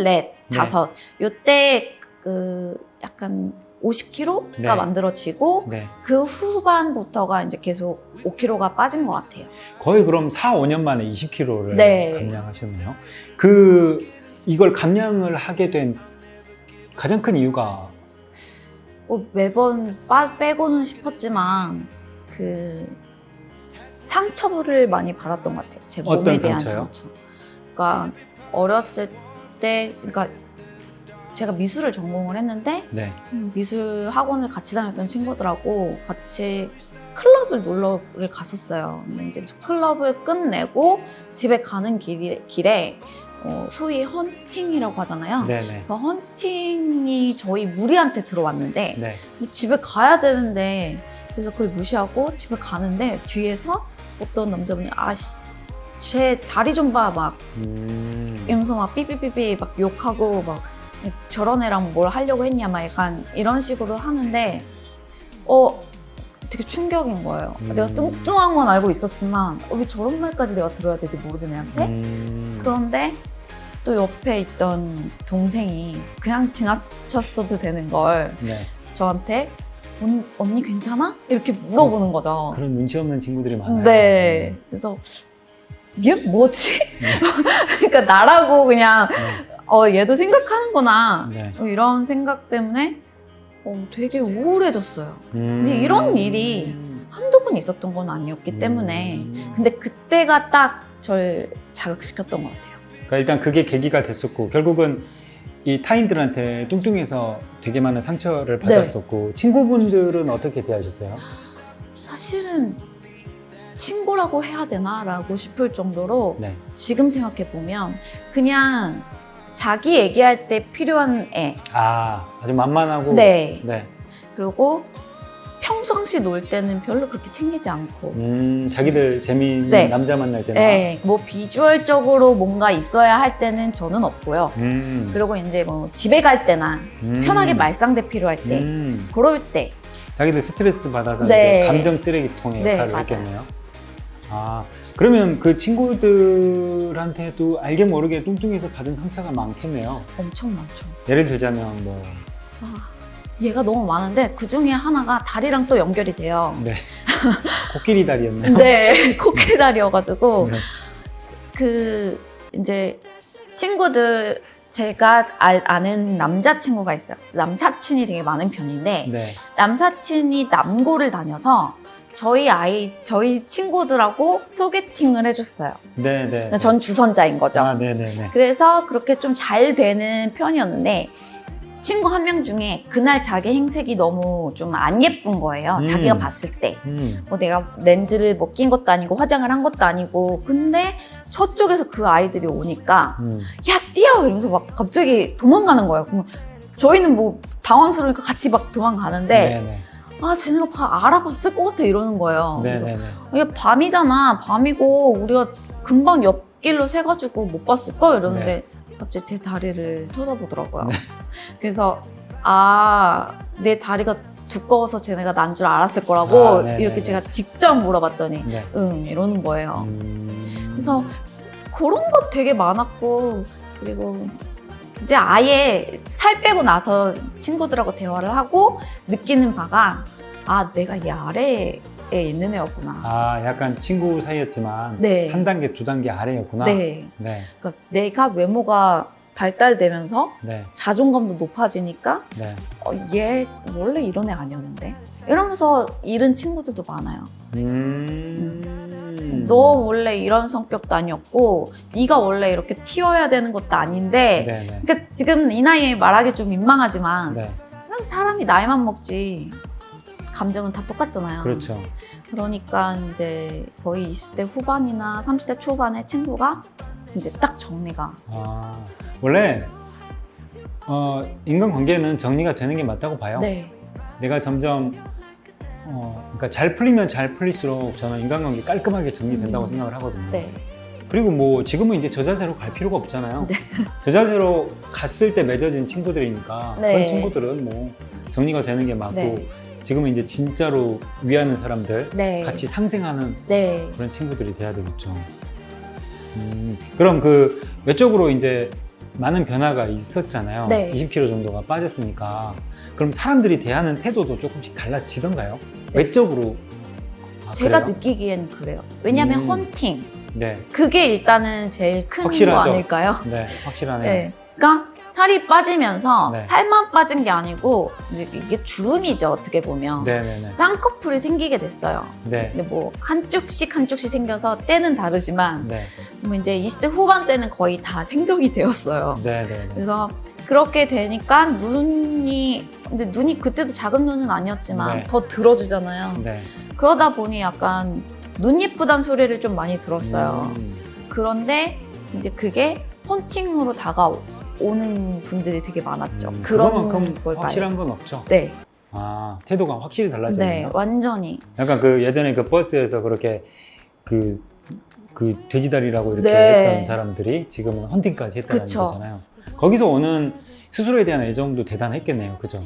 24, 네. 5 요때 그 약간 50kg가 네. 만들어지고 네. 그 후반부터가 이제 계속 5kg가 빠진 것 같아요. 거의 그럼 4, 5년 만에 20kg를 네. 감량하셨네요. 이걸 감량을 하게 된 가장 큰 이유가 매번 빼고는 싶었지만 그 상처를 많이 받았던 것 같아요. 제 몸에 어떤 대한 상처요? 상처. 그러니까 어렸을 때, 그러니까 제가 미술을 전공을 했는데 네. 미술 학원을 같이 다녔던 친구들하고 같이 클럽을 놀러를 갔었어요. 근데 이제 클럽을 끝내고 집에 가는 길에 소위 헌팅이라고 하잖아요. 네네. 그 헌팅이 저희 무리한테 들어왔는데 네. 집에 가야 되는데 그래서 그걸 무시하고 집에 가는데 뒤에서 어떤 남자분이 쟤 다리 좀 봐 막 이러면서 막 삐삐삐삐 막 욕하고 막 저런 애랑 뭘 하려고 했냐 막 약간 이런 식으로 하는데 되게 충격인 거예요. 내가 뚱뚱한 건 알고 있었지만 왜 저런 말까지 내가 들어야 되지 모르는 애한테? 그런데 또 옆에 있던 동생이 그냥 지나쳤어도 되는 걸 네. 저한테 언니 괜찮아? 이렇게 물어보는 거죠. 그런 눈치 없는 친구들이 많아요. 네. 그래서 이게 뭐지? 그러니까 나라고 그냥 얘도 생각하는구나. 네. 이런 생각 때문에 되게 우울해졌어요. 근데 이런 일이 한두 번 있었던 건 아니었기 때문에 근데 그때가 딱 절 자극시켰던 것 같아요. 그러니까 일단 그게 계기가 됐었고 결국은 이 타인들한테 뚱뚱해서 되게 많은 상처를 받았었고 친구분들은 어떻게 대하셨어요? 사실은 친구라고 해야 되나? 라고 싶을 정도로 네. 지금 생각해보면 그냥 자기 얘기할 때 필요한 애. 아주 만만하고. 네. 네. 그리고 평상시 놀 때는 별로 그렇게 챙기지 않고. 자기들 재미있는 네. 남자 만날 때나. 네. 뭐 비주얼적으로 뭔가 있어야 할 때는 저는 없고요. 그리고 이제 뭐 집에 갈 때나 편하게 말상대 필요할 때 그럴 때. 자기들 스트레스 받아서 네. 이제 감정 쓰레기통의 네, 역할을 맞아요. 했겠네요. 그러면 그 친구들한테도 알게 모르게 뚱뚱해서 받은 상처가 많겠네요. 엄청 많죠. 예를 들자면 뭐. 얘가 너무 많은데 그 중에 하나가 다리랑 또 연결이 돼요. 네. 코끼리 다리였나요? 네, 코끼리 다리여가지고 네. 그 이제 친구들 제가 아는 남자친구가 있어요. 남사친이 되게 많은 편인데 네. 남사친이 남고를 다녀서 저희 친구들하고 소개팅을 해줬어요. 네. 전 주선자인 거죠. 네네네. 그래서 그렇게 좀 잘 되는 편이었는데 친구 한 명 중에 그날 자기 행색이 너무 좀 안 예쁜 거예요. 자기가 봤을 때. 뭐 내가 렌즈를 뭐 낀 것도 아니고 화장을 한 것도 아니고 근데 저쪽에서 그 아이들이 오니까 야 뛰어! 이러면서 막 갑자기 도망가는 거예요. 그럼 저희는 뭐 당황스러우니까 같이 막 도망가는데 네네. 쟤네가 알아봤을 것 같아 이러는 거예요. 그래서 네네네. 야 밤이잖아. 밤이고 우리가 금방 옆길로 새가지고 못 봤을걸? 이러는데 갑자기 제 다리를 쳐다보더라고요. 네. 그래서 내 다리가 두꺼워서 쟤네가 난 줄 알았을 거라고 이렇게 제가 직접 물어봤더니 네. 응 이러는 거예요. 그래서 그런 것 되게 많았고 그리고 이제 아예 살 빼고 나서 친구들하고 대화를 하고 느끼는 바가 내가 얘 아래에 있는 애였구나. 약간 친구 사이였지만 네. 한 단계, 두 단계 아래였구나. 네. 네. 그러니까 내가 외모가 발달되면서 네. 자존감도 높아지니까 네. 얘 원래 이런 애 아니었는데? 이러면서 잃은 친구들도 많아요. 너 원래 이런 성격도 아니었고 네가 원래 이렇게 튀어야 되는 것도 아닌데 네네. 그러니까 지금 이 나이에 말하기 좀 민망하지만 네. 사람이 나이만 먹지 감정은 다 똑같잖아요. 그렇죠. 그러니까 이제 거의 20대 후반이나 30대 초반의 친구가 이제 딱 정리가 원래 인간관계는 정리가 되는 게 맞다고 봐요. 네. 내가 점점 그러니까 잘 풀리면 잘 풀릴수록 저는 인간관계 깔끔하게 정리된다고 생각을 하거든요. 네. 그리고 뭐 지금은 이제 저 자세로 갈 필요가 없잖아요. 네. 저 자세로 갔을 때 맺어진 친구들이니까 네. 그런 친구들은 뭐 정리가 되는 게 맞고 네. 지금은 이제 진짜로 위하는 사람들 네. 같이 상생하는 네. 그런 친구들이 돼야 되겠죠. 그럼 그 외적으로 이제 많은 변화가 있었잖아요. 네. 20kg 정도가 빠졌으니까. 그럼 사람들이 대하는 태도도 조금씩 달라지던가요? 네. 외적으로? 아, 제가 그래요? 느끼기엔 그래요. 왜냐면 헌팅. 네, 그게 일단은 제일 큰 거 확실하죠. 아닐까요? 네, 확실하네요. 네. 그러니까 살이 빠지면서 네. 살만 빠진 게 아니고 이제 이게 주름이죠, 어떻게 보면. 네네네. 쌍꺼풀이 생기게 됐어요. 네, 근데 뭐 한쪽씩 생겨서 때는 다르지만 네, 뭐 이제 20대 후반 때는 거의 다 생성이 되었어요. 네네네. 그래서 그렇게 되니까 근데 눈이 그때도 작은 눈은 아니었지만 네. 더 들어주잖아요. 네. 그러다 보니 약간 눈 예쁘다는 소리를 좀 많이 들었어요. 그런데 이제 그게 헌팅으로 다가오는 분들이 되게 많았죠. 그만큼 걸 봐요. 확실한 건 없죠. 네, 아, 태도가 확실히 네, 달라졌네요. 완전히. 약간 그 예전에 그 버스에서 그렇게 그 돼지다리라고 이렇게 네. 했던 사람들이 지금은 헌팅까지 했다는 그쵸. 거잖아요. 거기서 오는 스스로에 대한 애정도 대단했겠네요. 그죠?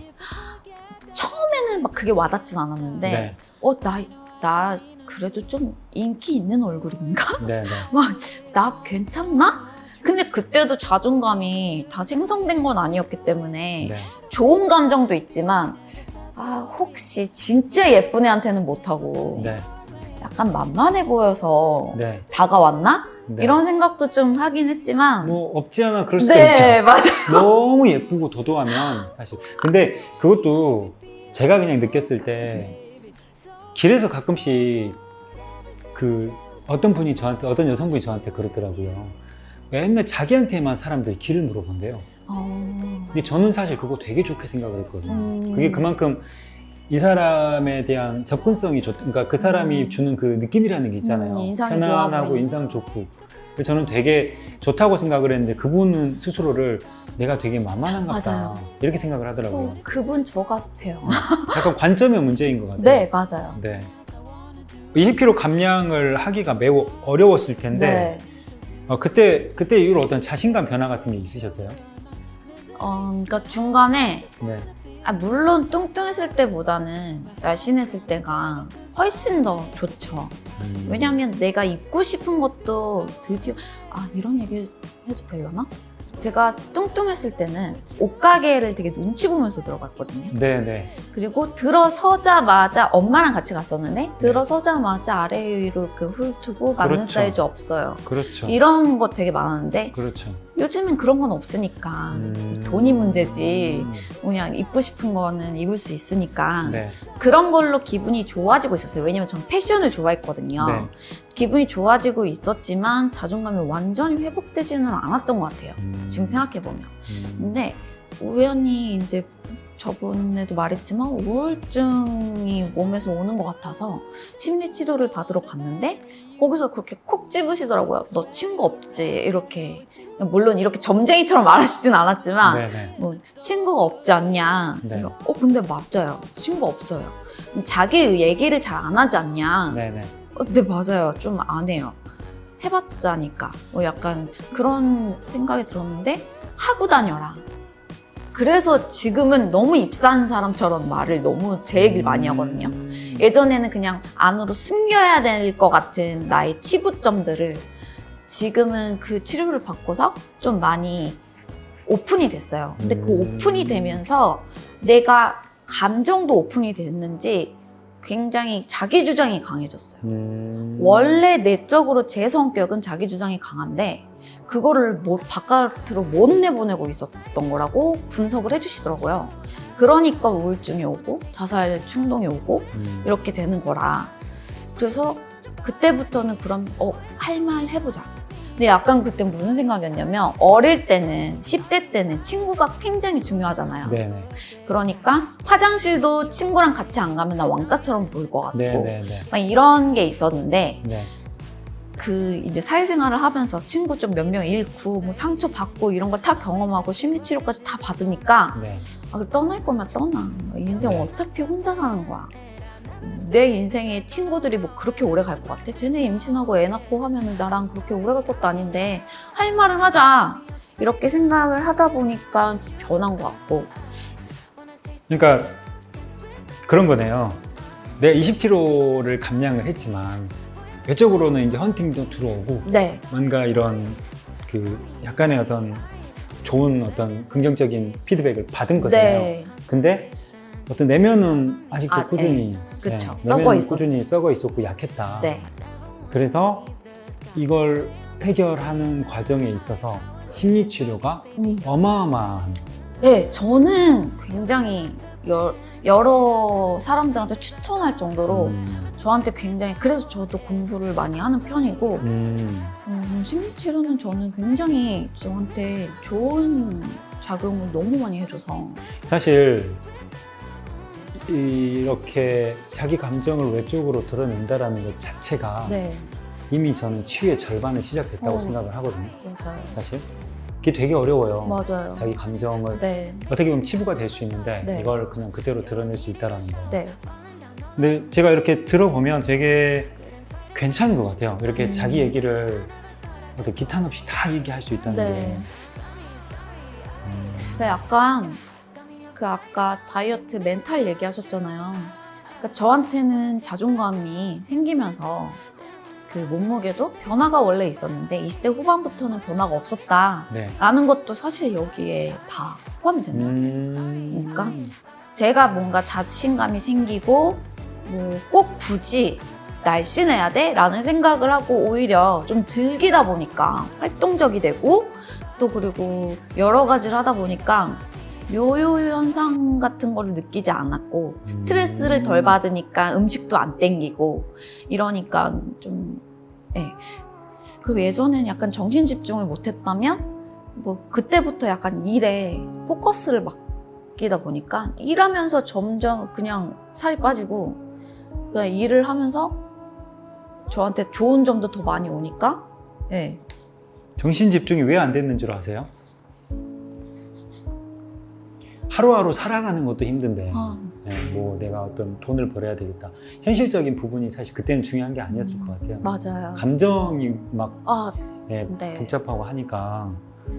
처음에는 막 그게 와닿진 않았는데, 네. 나 그래도 좀 인기 있는 얼굴인가? 네, 네. 막, 나 괜찮나? 근데 그때도 자존감이 다 생성된 건 아니었기 때문에 네. 좋은 감정도 있지만, 혹시 진짜 예쁜 애한테는 못하고 네. 약간 만만해 보여서 네. 다가왔나? 네. 이런 생각도 좀 하긴 했지만, 뭐 없지 않아 그럴 수도 네, 있죠. 맞아요. 너무 예쁘고 도도하면 사실. 근데 그것도 제가 그냥 느꼈을 때 길에서 가끔씩 어떤 여성분이 저한테 그러더라고요. 맨날 자기한테만 사람들이 길을 물어본대요. 근데 저는 사실 그거 되게 좋게 생각을 했거든요. 그게 그만큼 이 사람에 대한 접근성이 그러니까 그 사람이 주는 그 느낌이라는 게 있잖아요. 인상이 편안하고 좋아 인상 좋고. 그래서 저는 되게 좋다고 생각을 했는데 그분은 스스로를 내가 되게 만만한가 보다 맞아요. 이렇게 생각을 하더라고요. 그분 저 같아요. 약간 관점의 문제인 것 같아요. 네, 맞아요. 네. 20kg 감량을 하기가 매우 어려웠을 텐데 그때 이후로 어떤 자신감 변화 같은 게 있으셨어요? 그러니까 중간에 네. 물론 뚱뚱했을 때보다는 날씬했을 때가 훨씬 더 좋죠. 왜냐하면 내가 입고 싶은 것도 드디어 이런 얘기 해도 되려나? 제가 뚱뚱했을 때는 옷가게를 되게 눈치 보면서 들어갔거든요. 네네. 그리고 들어서자마자 엄마랑 같이 갔었는데 들어서자마자 아래 위로 이렇게 훑고 맞는 그렇죠. 사이즈 없어요. 그렇죠. 이런 거 되게 많았는데 그렇죠. 요즘은 그런 건 없으니까 돈이 문제지 그냥 입고 싶은 거는 입을 수 있으니까 네. 그런 걸로 기분이 좋아지고 있었어요. 왜냐면 전 패션을 좋아했거든요. 네. 기분이 좋아지고 있었지만 자존감이 완전히 회복되지는 않았던 것 같아요. 지금 생각해보면. 근데 우연히 이제 저번에도 말했지만 우울증이 몸에서 오는 것 같아서 심리치료를 받으러 갔는데 거기서 그렇게 콕 집으시더라고요. 너 친구 없지? 이렇게. 물론 이렇게 점쟁이처럼 말하시진 않았지만 네네. 뭐 친구가 없지 않냐. 네. 그래서 근데 맞아요. 친구 없어요. 자기 얘기를 잘 안 하지 않냐. 네네. 네, 맞아요. 좀 안 해요. 해봤자니까. 뭐 약간 그런 생각이 들었는데 하고 다녀라. 그래서 지금은 너무 입사한 사람처럼 말을 너무 제 얘기를 많이 하거든요. 예전에는 그냥 안으로 숨겨야 될 것 같은 나의 치부점들을 지금은 그 치료를 받고서 좀 많이 오픈이 됐어요. 근데 그 오픈이 되면서 내가 감정도 오픈이 됐는지 굉장히 자기 주장이 강해졌어요. 원래 내적으로 제 성격은 자기 주장이 강한데 그거를 바깥으로 못 내보내고 있었던 거라고 분석을 해주시더라고요. 그러니까 우울증이 오고 자살 충동이 오고 이렇게 되는 거라. 그래서 그때부터는 그럼 할 말 해보자. 근데 약간 그때 무슨 생각이었냐면 어릴 때는 10대 때는 친구가 굉장히 중요하잖아요. 네네. 그러니까 화장실도 친구랑 같이 안 가면 나 왕따처럼 보일 것 같고 네네네. 막 이런 게 있었는데 네. 이제 사회생활을 하면서 친구 좀 몇 명 잃고 뭐 상처 받고 이런 거 다 경험하고 심리치료까지 다 받으니까 네. 그럼 떠날 거면 떠나. 인생 네. 어차피 혼자 사는 거야. 내 인생에 친구들이 뭐 그렇게 오래 갈 것 같아? 쟤네 임신하고 애 낳고 하면은 나랑 그렇게 오래 갈 것도 아닌데 할 말은 하자. 이렇게 생각을 하다 보니까 변한 것 같고. 그러니까 그런 거네요. 내가 20kg를 감량을 했지만 외적으로는 이제 헌팅도 들어오고 네. 뭔가 이런 약간의 어떤 좋은 어떤 긍정적인 피드백을 받은 거잖아요. 네. 근데 어떤 내면은 아직도 아, 꾸준히 그쵸. 내면은 썩어 있었죠. 꾸준히 썩어 있었고 약했다. 네. 그래서 이걸 해결하는 과정에 있어서 심리 치료가 어마어마한. 네, 저는 굉장히 여러 사람들한테 추천할 정도로 저한테 굉장히, 그래서 저도 공부를 많이 하는 편이고 심리치료는 저는 굉장히 저한테 좋은 작용을 너무 많이 해줘서. 사실 이렇게 자기 감정을 외적으로 드러낸다라는 것 자체가 네, 이미 저는 치유의 절반은 시작됐다고 어. 생각을 하거든요. 맞아요. 사실 그게 되게 어려워요. 맞아요. 자기 감정을 네, 어떻게 보면 치부가 될 수 있는데 네. 이걸 그냥 그대로 드러낼 수 있다라는 거. 네, 근데 제가 이렇게 들어보면 되게 괜찮은 것 같아요. 이렇게 자기 얘기를 어떤 기탄 없이 다 얘기할 수 있다는 네. 게. 근데 약간 그 아까 다이어트 멘탈 얘기하셨잖아요. 그러니까 저한테는 자존감이 생기면서 그 몸무게도 변화가 원래 있었는데 20대 후반부터는 변화가 없었다라는 네. 것도 사실 여기에 다 포함이 되는 것 같아요. 그러니까 제가 뭔가 자신감이 생기고 뭐 꼭 굳이 날씬해야 돼? 라는 생각을 하고 오히려 좀 즐기다 보니까 활동적이 되고, 또 그리고 여러 가지를 하다 보니까 요요 현상 같은 거를 느끼지 않았고, 스트레스를 덜 받으니까 음식도 안 땡기고 이러니까 좀, 네. 그리고 예전에는 약간 정신 집중을 못했다면 뭐 그때부터 약간 일에 포커스를 맡기다 보니까 일하면서 점점 그냥 살이 빠지고, 그냥 일을 하면서 저한테 좋은 점도 더 많이 오니까. 네. 정신 집중이 왜 안 됐는 줄 아세요? 하루하루 살아가는 것도 힘든데 뭐 내가 어떤 돈을 벌어야 되겠다. 현실적인 부분이 사실 그때는 중요한 게 아니었을 것 같아요. 맞아요. 감정이 막 네. 복잡하고 하니까.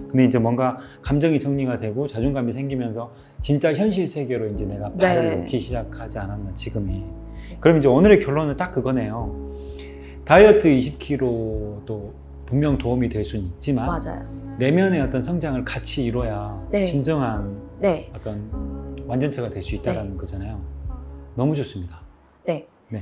근데 이제 뭔가 감정이 정리가 되고 자존감이 생기면서 진짜 현실 세계로 이제 내가 발을 놓기 시작하지 않았나 지금이. 그럼 이제 오늘의 결론은 딱 그거네요. 다이어트 20kg도 분명 도움이 될 수는 있지만 맞아요. 내면의 어떤 성장을 같이 이뤄야 네. 진정한 네. 어떤 완전체가 될 수 있다는 거잖아요. 너무 좋습니다. 네.